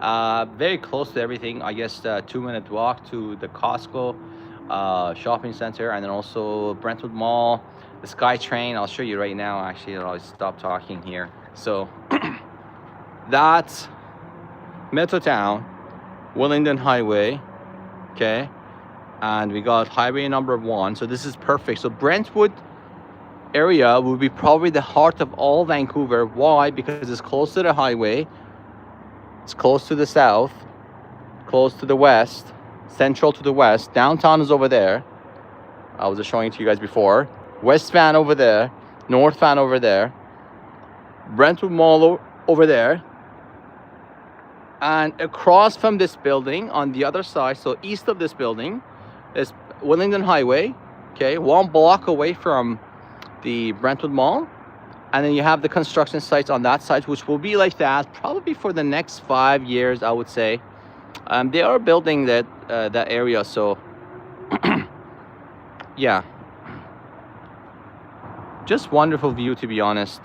Very close to everything. I guess 2 minute walk to the Costco shopping center, and then also Brentwood Mall, the SkyTrain. I'll show you right now. Actually, I'll stop talking here. So that's Middletown, Willingdon Highway. Okay, and we got highway number 1. So this is perfect. So Brentwood area will be probably the heart of all Vancouver. Why? Because it's close to the highway, it's close to the south, close to the west, central to the west. Downtown is over there. I was just showing it to you guys before. West Van over there, North Van over there, Brentwood Mall over there, and across from this building on the other side, so east of this building, is Willingdon Highway. Okay, 1 block away from the Brentwood Mall, and then you have the construction sites on that side, which will be like that probably for the next 5 years, I would say. They are building that area, so yeah, just wonderful view, to be honest.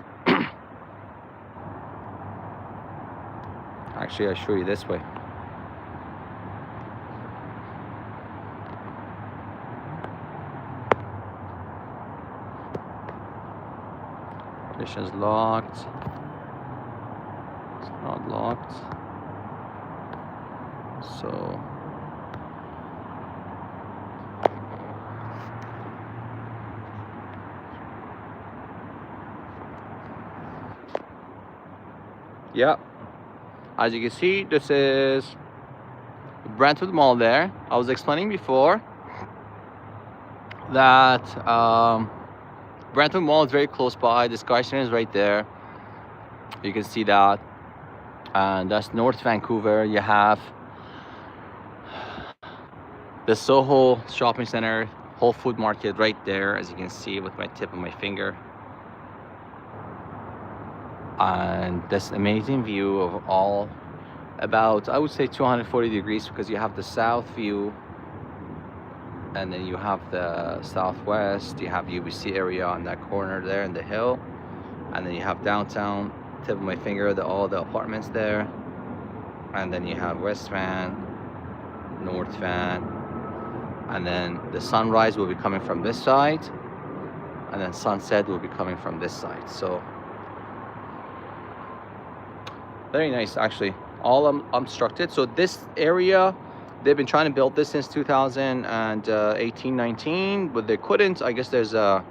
Actually, I'll show you this way. This is locked. It's not locked. So yeah, as you can see, this is Brentwood Mall there. I was explaining before that Brentwood Mall is very close by. The SkyTrain is right there. You can see that. And that's North Vancouver. You have the Soho shopping center, Whole Food Market right there, as you can see with my tip of my finger. And this amazing view of all about, I would say, 240 degrees, because you have the south view, and then you have the southwest, you have UBC area on that corner there in the hill, and then you have downtown, tip of my finger, all the apartments there, and then you have West Van, North Van, and then the sunrise will be coming from this side, and then sunset will be coming from this side. So very nice, actually, all unobstructed. So this area, they've been trying to build this since 2018, 19, but they couldn't. I guess there's a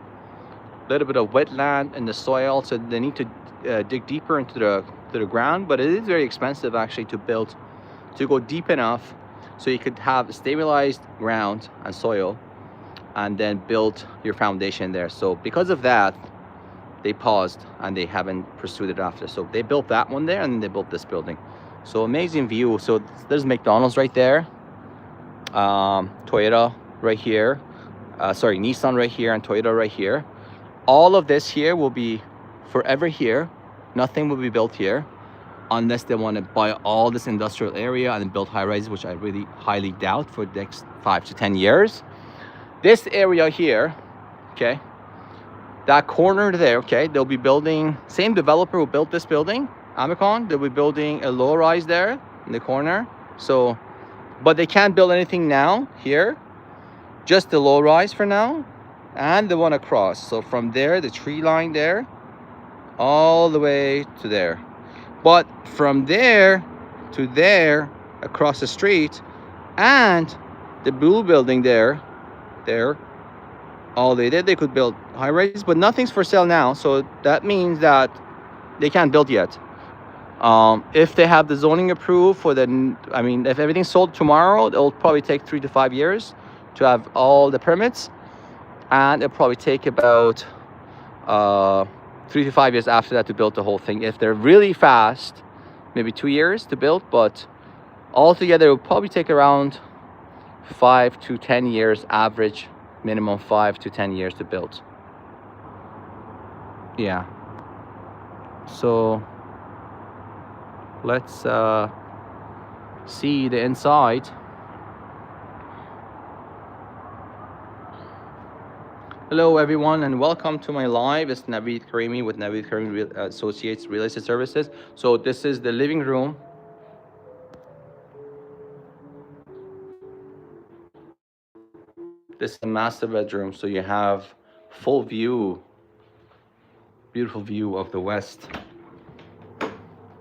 little bit of wetland in the soil, so they need to dig deeper into the ground. But it is very expensive, actually, to build, to go deep enough so you could have stabilized ground and soil, and then build your foundation there. So because of that, they paused and they haven't pursued it after. So they built that one there, and then they built this building. So amazing view. So there's McDonald's right there, Toyota right here, sorry, Nissan right here, and Toyota right here. All of this here will be forever here. Nothing will be built here unless they want to buy all this industrial area and build high rises, which I really highly doubt for the next 5 to 10 years. This area here, okay, that corner there, okay, they'll be building, same developer who built this building, Amicon, they'll be building a low rise there in the corner. So, but they can't build anything now here, just the low rise for now, and the one across. So from there, the tree line there, all the way to there. But from there to there, across the street, and the blue building there, all they did, they could build high rises, but nothing's for sale now. So that means that they can't build yet. If they have the zoning approved for the, I mean, if everything's sold tomorrow, it'll probably take 3 to 5 years to have all the permits, and it'll probably take about 3 to 5 years after that to build the whole thing. If they're really fast, maybe 2 years to build, but altogether it will probably take around 5 to 10 years average, minimum 5 to 10 years to build. Yeah, so let's see the inside. Hello everyone, and welcome to my live. It's Naveed Karimi with Naveed Karimi Associates Real Estate Services. So this is the living room. This is the master bedroom, so you have full view, beautiful view of the west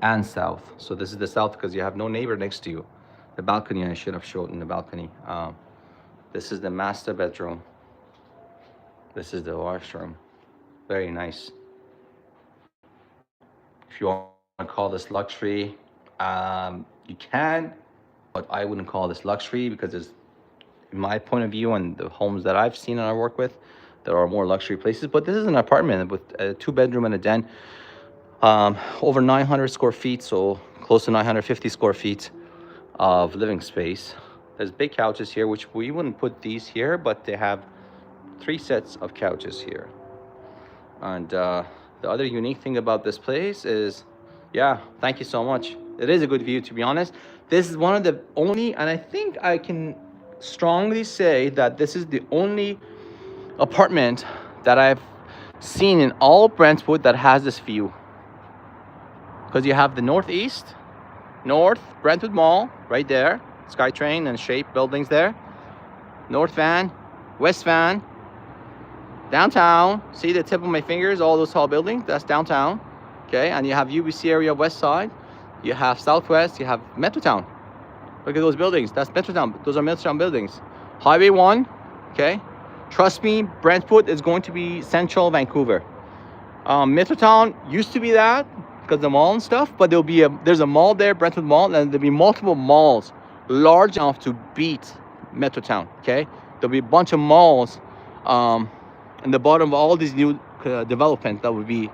and south. So this is the south because you have no neighbor next to you. The balcony, I should have shown in the balcony. This is the master bedroom. This is the washroom. Very nice. If you want to call this luxury, you can, but I wouldn't call this luxury because it's, in my point of view and the homes that I've seen and I work with, there are more luxury places. But this is an apartment with a 2-bedroom and a den, over 900 square feet, so close to 950 square feet of living space. There's big couches here, which we wouldn't put these here, but they have 3 sets of couches here. And the other unique thing about this place is, yeah, thank you so much. It is a good view, to be honest. This is one of the only, and I think I can strongly say that this is the only apartment that I've seen in all Brentwood that has this view. Because you have the North Brentwood Mall right there, SkyTrain and Shape buildings there. North Van, West Van, downtown. See the tip of my fingers, all those tall buildings, that's downtown. Okay, and you have UBC area west side, you have Southwest, you have Metrotown. Look at those buildings, that's Metrotown, those are Metrotown buildings. Highway 1, okay, trust me, Brentwood is going to be central Vancouver. Metrotown used to be that because the mall and stuff, but there's a mall there, Brentwood Mall, and there'll be multiple malls large enough to beat Metrotown. Okay, there'll be a bunch of malls in the bottom of all these new development that will be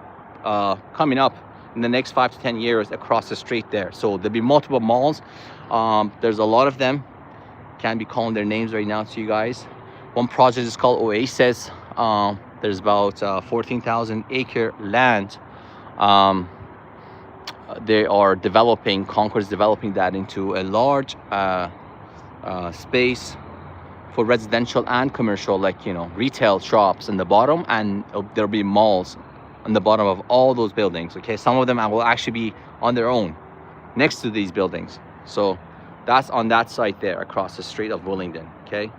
coming up in the next 5 to 10 years across the street there. So there'll be multiple malls. There's a lot of them. Can't be calling their names right now to you guys. One project is called Oasis. There's about 14,000 acre land. They are developing, Concord's developing that into a large space for residential and commercial, like, you know, retail shops in the bottom, and there'll be malls on the bottom of all those buildings. Okay, some of them will actually be on their own next to these buildings. So that's on that site there across the street of Willingdon. Okay,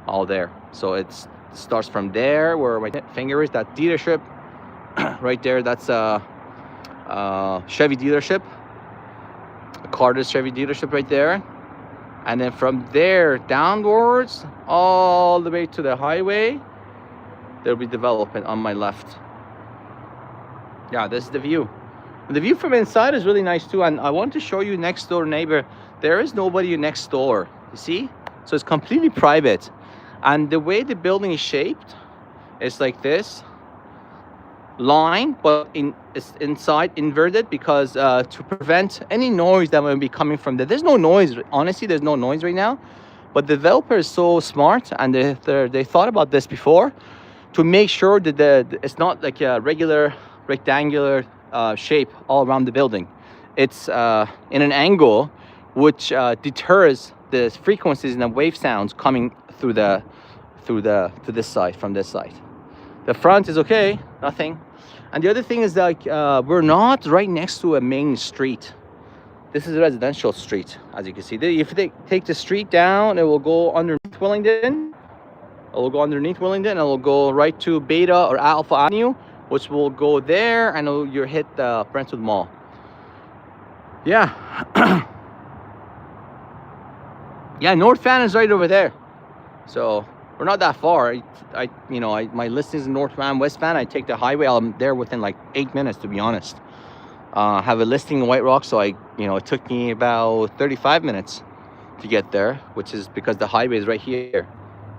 all there. So it starts from there where my finger is, that dealership right there, that's Chevy dealership, Carter's Chevy dealership right there. And then from there downwards all the way to the highway, there'll be development on my left. Yeah, this is the view. And the view from inside is really nice too. And I want to show you next door neighbor. There is nobody next door, you see? So it's completely private. And the way the building is shaped is like this line, but it's inside inverted because to prevent any noise that might be coming from there. There's no noise, honestly, there's no noise right now, but the developer is so smart, and they thought about this before to make sure that it's not like a regular rectangular shape all around the building. It's in an angle which deters the frequencies and the wave sounds coming through to this side, from this side. The front is okay, nothing. And the other thing is that we're not right next to a main street. This is a residential street, as you can see. If they take the street down, it will go underneath Willingdon. It will go underneath Willingdon, and it will go right to Beta or Alpha Avenue, which will go there, and you'll hit the Brentwood Mall. Yeah. Yeah, North Van is right over there. So we're not that far. My listings in North Van, West Van, I take the highway. I'm there within like 8 minutes, to be honest. I have a listing in White Rock, so it took me about 35 minutes to get there, which is because the highway is right here.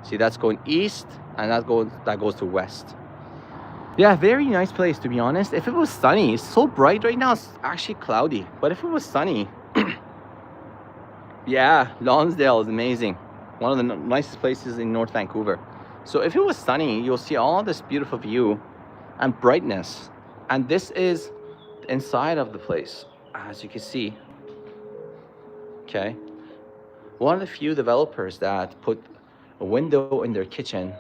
See, that's going east, and that goes to west. Yeah, very nice place, to be honest. If it was sunny, it's so bright right now, it's actually cloudy. But if it was sunny, yeah, Lonsdale is amazing. One of the nicest places in North Vancouver. So if it was sunny, you'll see all this beautiful view and brightness. And this is inside of the place, as you can see. Okay. One of the few developers that put a window in their kitchen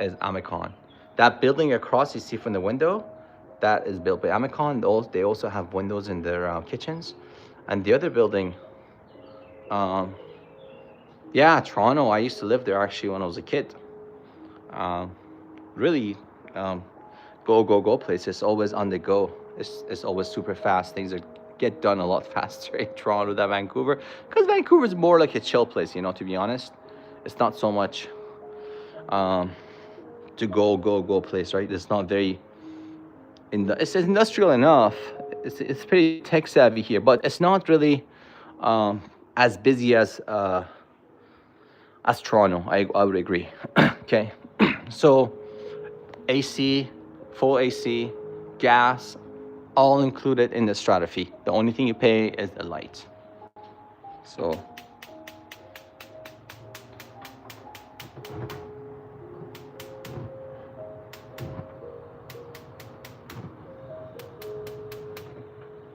is Amicon. That building across you see from the window, that is built by Amicon. They also have windows in their kitchens. And the other building, yeah, Toronto, I used to live there actually when I was a kid. really go place. It's always on the go. It's always super fast. Things get done a lot faster in Toronto than Vancouver, because Vancouver is more like a chill place, you know, to be honest. It's not so much to go place, right? It's not very it's industrial enough. It's pretty tech savvy here, but it's not really as busy as Toronto. I would agree. Okay, so AC, full AC, gas, all included in the strata fee. The only thing you pay is the light. So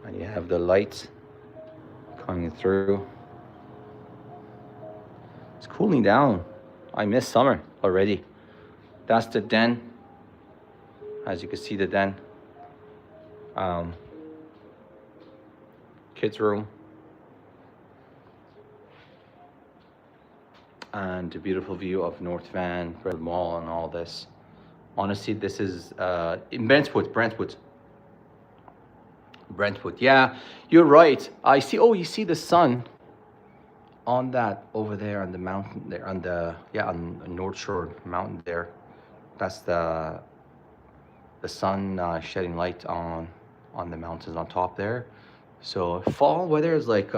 and you have the lights coming through. It's cooling down. I miss summer already. That's the den. As you can see, the den. Kids room. And the beautiful view of North Van, Brentwood Mall, and all this. Honestly, this is in Brentwood. Yeah, you're right. I see. Oh, you see the sun on that over there on the mountain there, on the on North Shore mountain there. That's the sun shedding light on the mountains on top there. So fall weather is like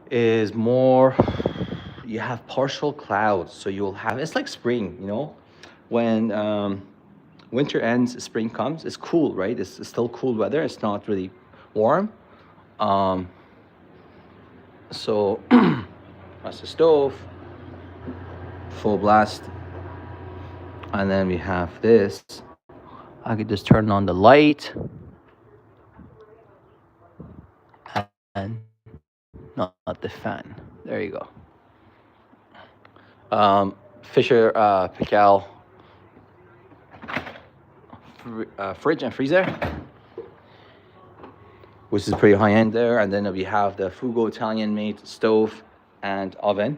is more, you have partial clouds, so you'll have, it's like spring, you know, when winter ends, spring comes. It's cool, right? It's still cool weather. It's not really warm. So that's the stove, full blast. And then we have this. I could just turn on the light and not the fan. There you go. Fisher Pickel fridge and freezer, which is pretty high end there. And then we have the Fugo Italian made stove and oven.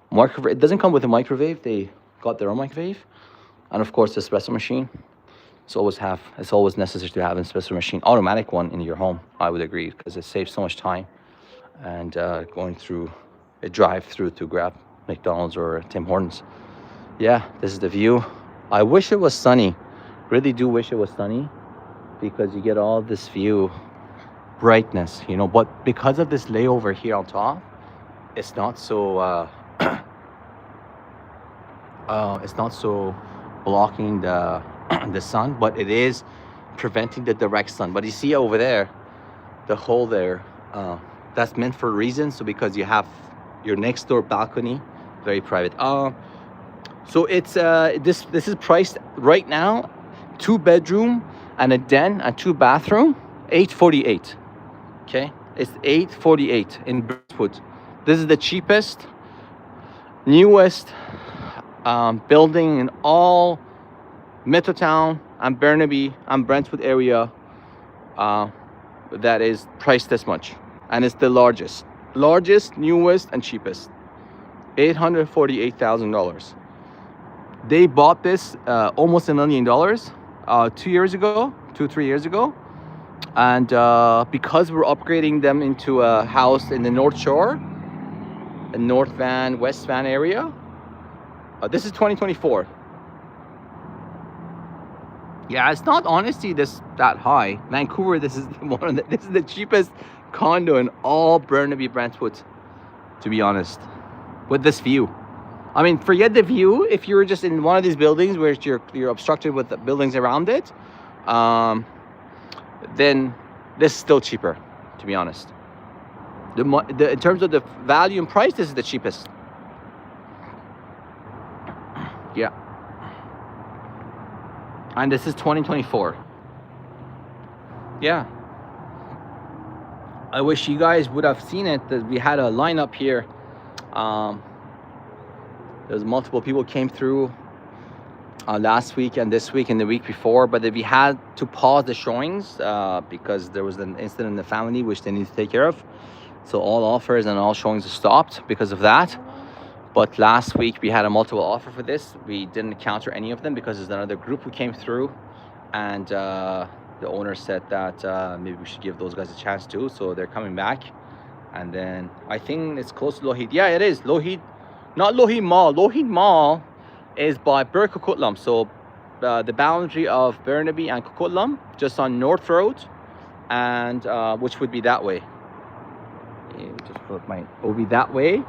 Microwave. It doesn't come with a microwave. They got their own microwave. And of course, the espresso machine. It's always necessary to have an espresso machine, automatic one, in your home. I would agree, because it saves so much time and going through a drive-through to grab McDonald's or Tim Hortons. Yeah, this is the view. I wish it was sunny. Really do wish it was sunny, because you get all this view, brightness, you know. But because of this layover here on top, it's not so it's not so blocking the the sun, but it is preventing the direct sun. But you see over there, the hole there, that's meant for a reason. So because you have your next door balcony, very private. So it's this is priced right now, 2-bedroom and a den and 2-bathroom, $848. Okay, it's $848 in Brentwood. This is the cheapest, newest building in all Metrotown and Burnaby and Brentwood area that is priced this much, and it's the largest, newest, and cheapest. $848,000. They bought this almost $1 million 3 years ago, and because we're upgrading them into a house in the North Shore, the North Van, West Van area. This is 2024. Yeah, it's not honestly that high. Vancouver, this is the cheapest condo in all Burnaby, Brentwood, to be honest, with this view. I mean, forget the view. If you're just in one of these buildings where you're obstructed with the buildings around it, then this is still cheaper, to be honest. In terms of the value and price, this is the cheapest. Yeah. And this is 2024. Yeah. I wish you guys would have seen it. That we had a lineup here. There's multiple people came through last week and this week and the week before, but we had to pause the showings because there was an incident in the family which they need to take care of. So all offers and all showings are stopped because of that. But last week we had a multiple offer for this. We didn't encounter any of them because there's another group who came through, and the owner said that maybe we should give those guys a chance too. So they're coming back, and then I think it's close to Lougheed. Yeah, it is Lougheed, not Lougheed Mall. Lougheed Mall is by Coquitlam. So the boundary of Burnaby and Coquitlam, just on North Road, and which would be that way. Just put my, it will be that way.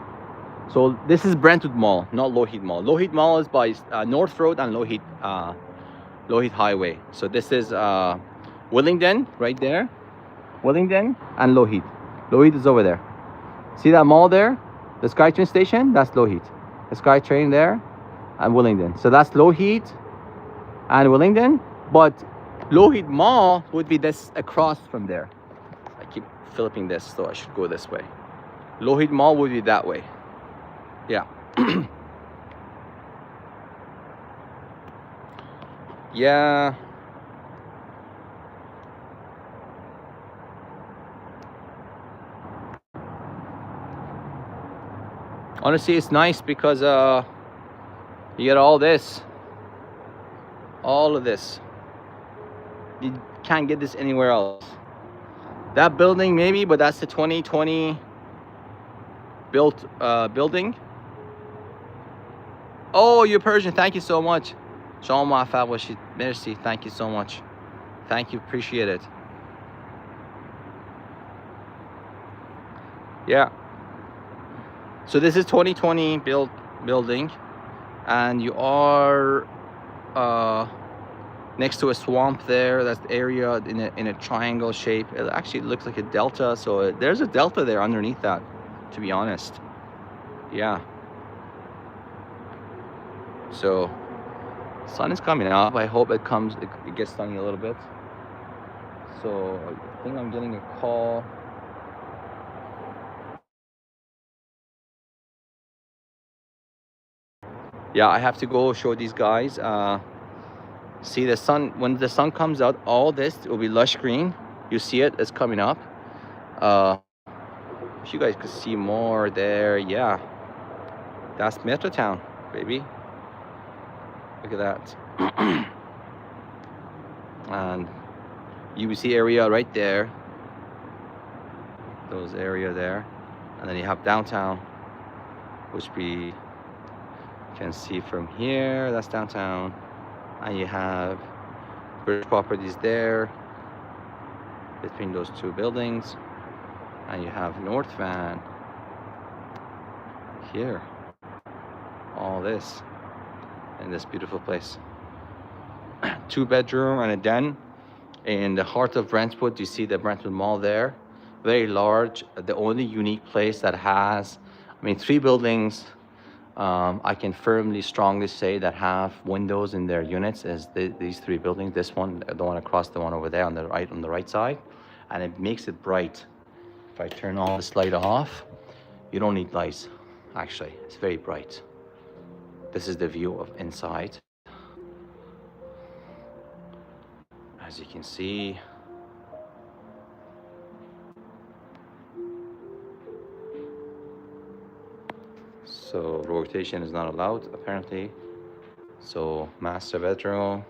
So this is Brentwood Mall, not Lougheed Mall. Lougheed Mall is by North Road and Lougheed Highway. So this is Willingdon right there. Willingdon and Lougheed. Lougheed is over there. See that mall there? The SkyTrain station? That's Lougheed. The SkyTrain there and Willingdon. So that's Lougheed and Willingdon. But Lougheed Mall would be this across from there. I keep flipping this, so I should go this way. Lougheed Mall would be that way. Yeah. Yeah. Honestly, it's nice because you get all this. All of this. You can't get this anywhere else. That building maybe, but that's the 2020 built building. Oh, you're Persian. Thank you so much. Merci. Thank you so much. Thank you. Appreciate it. Yeah. So this is 2020 building, and you are next to a swamp there. That's the area in a triangle shape. It actually looks like a delta. So there's a delta there underneath that, to be honest. Yeah. So sun is coming up. I hope it gets sunny a little bit. So I think I'm getting a call. Yeah, I have to go show these guys. See the sun, when the sun comes out, all this will be lush green. You see it, it's coming up. If you guys could see more there, yeah. That's Metrotown, baby. Look at that. And UBC area right there. Those area there. And then you have downtown, which we can see from here. That's downtown. And you have British properties there between those two buildings. And you have North Van here. All this in this beautiful place. 2-bedroom and a den in the heart of Brentwood. You see the Brentwood Mall there. Very large. The only unique place that has, 3 buildings I can firmly, strongly say that have windows in their units is these 3 buildings. This one, the one across, the one over there on the right side, and it makes it bright. If I turn all this light off, you don't need lights. Actually, it's very bright. This is the view of inside. As you can see, so rotation is not allowed apparently. So master bedroom.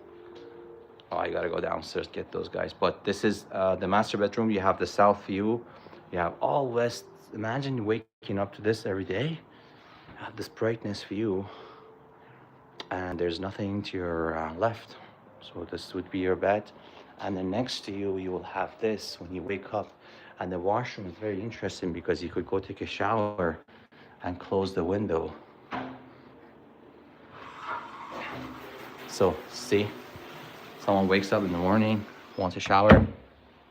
Oh, I gotta go downstairs to get those guys. But this is the master bedroom. You have the south view. You have all west. Imagine waking up to this every day. You have this brightness view, and there's nothing to your left. So this would be your bed, and then next to you, you will have this when you wake up. And the washroom is very interesting because you could go take a shower and close the window. So see, someone wakes up in the morning, wants a shower,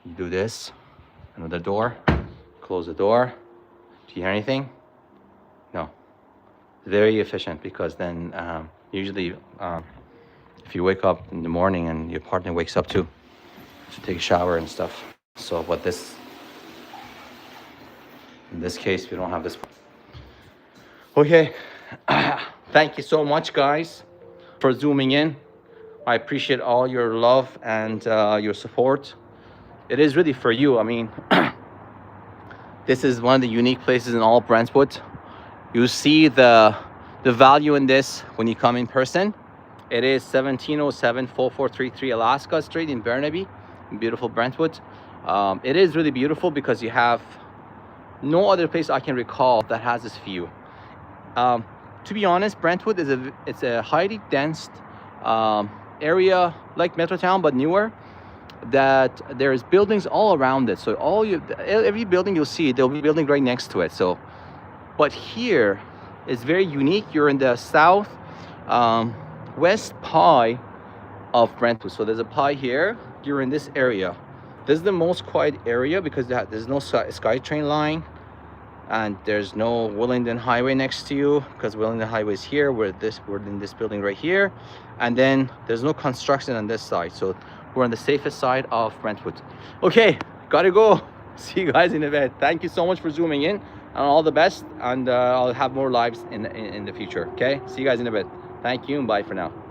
you do this, another door, close the door. Do you hear anything? No. Very efficient, because then usually if you wake up in the morning and your partner wakes up too, to take a shower and stuff. So what this, in this case, we don't have this. Okay, thank you so much guys for zooming in. I appreciate all your love and your support. It is really for you. This is one of the unique places in all Brentwood. You see the the value in this when you come in person. It is 1707 4433 Alaska Street in Burnaby, in beautiful Brentwood. It is really beautiful because you have no other place I can recall that has this view. To be honest, Brentwood is a highly dense area like Metrotown, but newer. That there's buildings all around it. So every building you'll see, there'll be a building right next to it. So, but here is very unique. You're in the south west pie of Brentwood. So there's a pie here. You're in this area. This is the most quiet area because there's no SkyTrain line, and there's no Willingdon Highway next to you because Willingdon Highway is here. We're in this building right here, and then there's no construction on this side. So we're on the safest side of Brentwood. Okay, gotta go. See you guys in a bit. Thank you so much for zooming in, and all the best. And I'll have more lives in the future. Okay, see you guys in a bit. Thank you and bye for now.